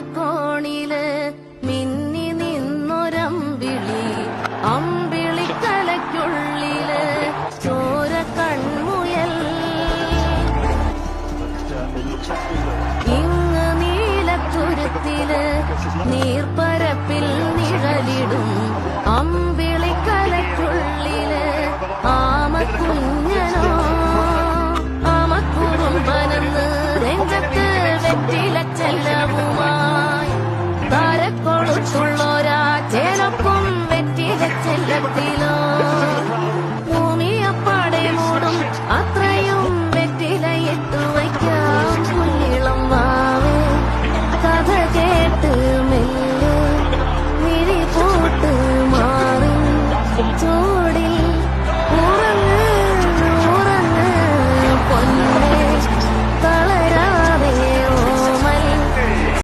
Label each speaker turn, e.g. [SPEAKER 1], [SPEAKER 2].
[SPEAKER 1] മലക്കോണില് മിന്നി നിന്നൊരമ്പിളി, അമ്പിളിക്കലയ്ക്കുള്ളില് ചോര കൺമുയൽ. ഇങ്ങ് നീലത്തുരുത്തില് നീർപ്പരപ്പിൽ നിഴലിടും